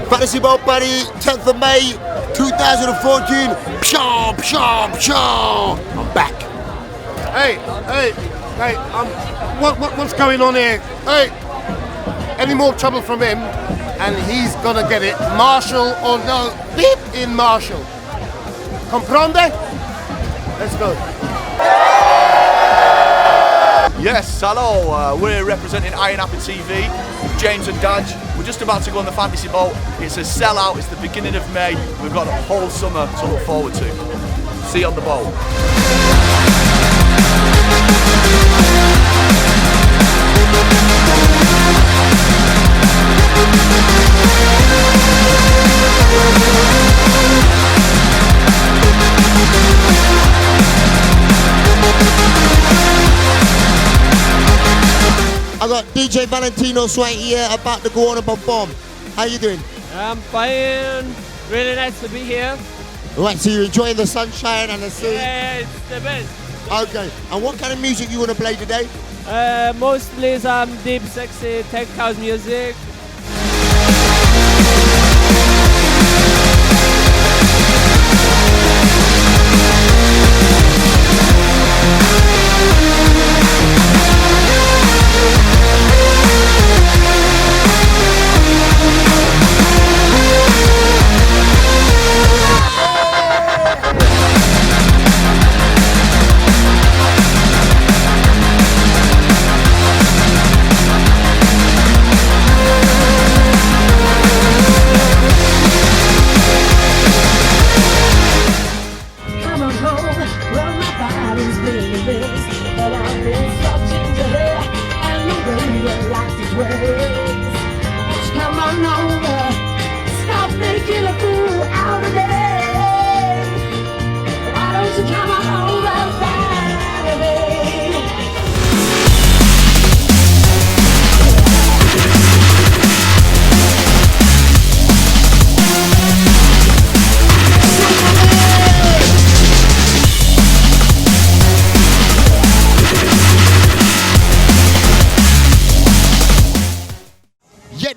Fantasy Boat Party, 10th of May, 2014. Pshaw, pshaw, pshaw. I'm back. Hey, what's going on here? Hey, any more trouble from him, and he's gonna get it. Marshall or no, beep in Marshall. Comprende? Let's go. Yes, hello, we're representing Ayia Napa TV, James and Daj. We're just about to go on the fantasy boat. It's a sellout, it's the beginning of May. We've got a whole summer to look forward to. See you on the boat. I got DJ Valentino right here about to go on and perform. How you doing? I'm fine. Really nice to be here. Right, so you're enjoying the sunshine and the sea? Yeah, it's the best. Okay, and what kind of music you want to play today? Mostly some deep, sexy tech house music.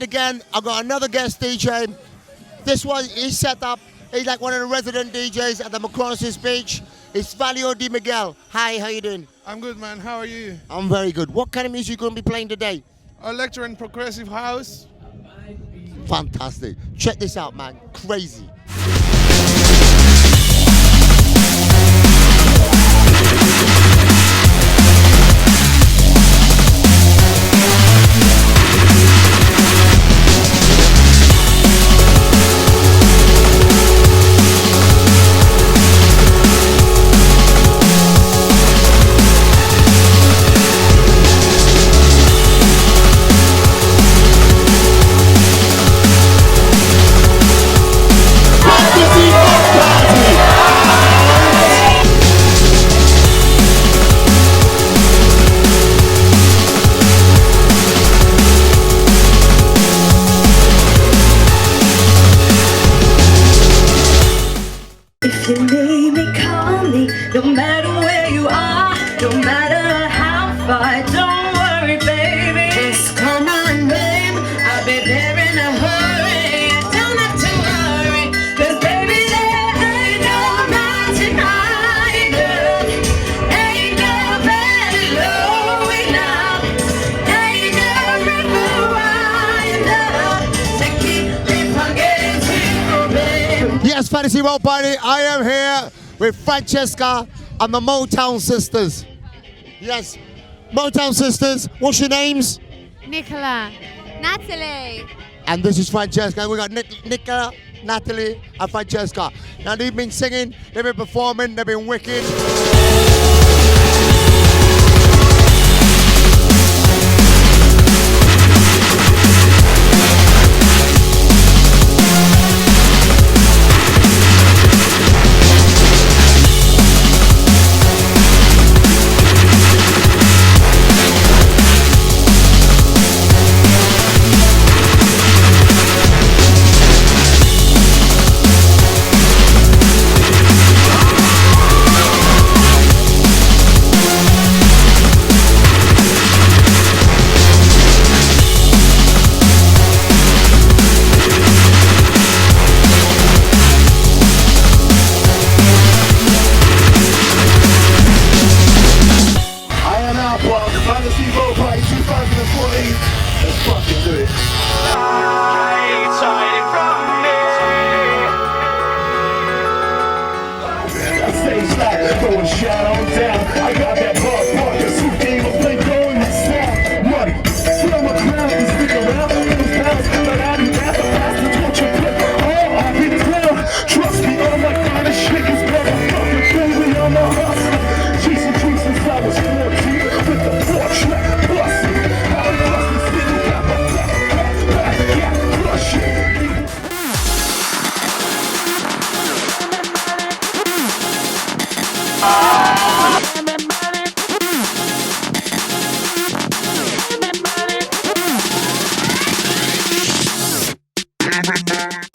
Again, I got another guest DJ. This one is set up. He's like one of the resident DJs at the Macronis Beach. It's Valali Miguel. Hi, how you doing? I'm good, man. How are you? I'm very good. What kind of music are you going to be playing today? Electro and progressive house. Fantastic. Check this out, man. Crazy. Fantasy Boat Party. I am here with Francesca and the Motown sisters. Yes, Motown sisters. What's your names? Nicola, Natalie. And this is Francesca. We got Nicola, Natalie, and Francesca. Now they've been singing, they've been performing, they've been wicked.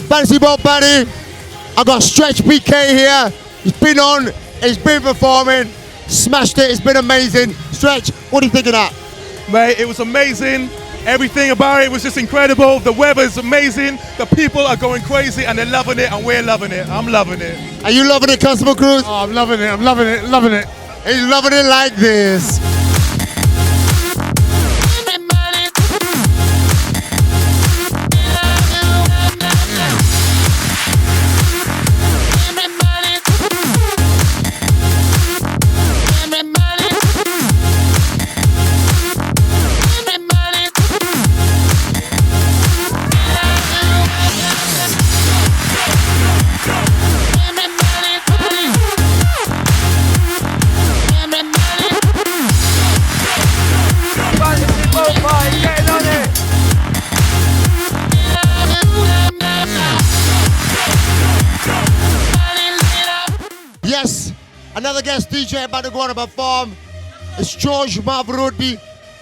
Fantasy Boat Party. I got Stretch PK here. He's been on, he's been performing, smashed it, it's been amazing. Stretch, what do you think of that? Mate, it was amazing. Everything about it was just incredible. The weather is amazing. The people are going crazy and they're loving it and we're loving it. I'm loving it. Are you loving it, Constable Cruz? Oh, I'm loving it, I'm loving it, loving it. He's loving it like this. Yes, another guest DJ about to go on to perform. It's George Mavrudi,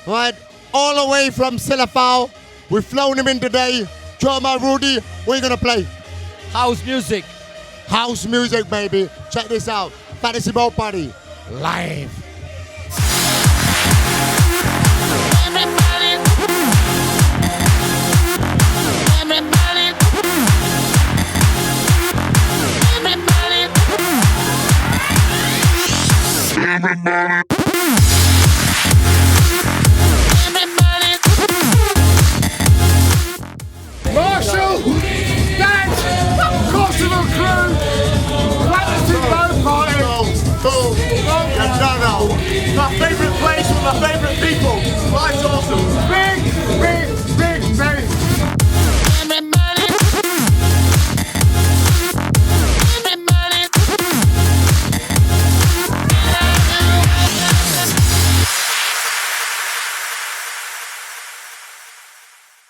right? All the way from Silafau. We've flown him in today. George Mavrudi, what are you gonna play? House music. House music, baby. Check this out. Fantasy Boat Party, live.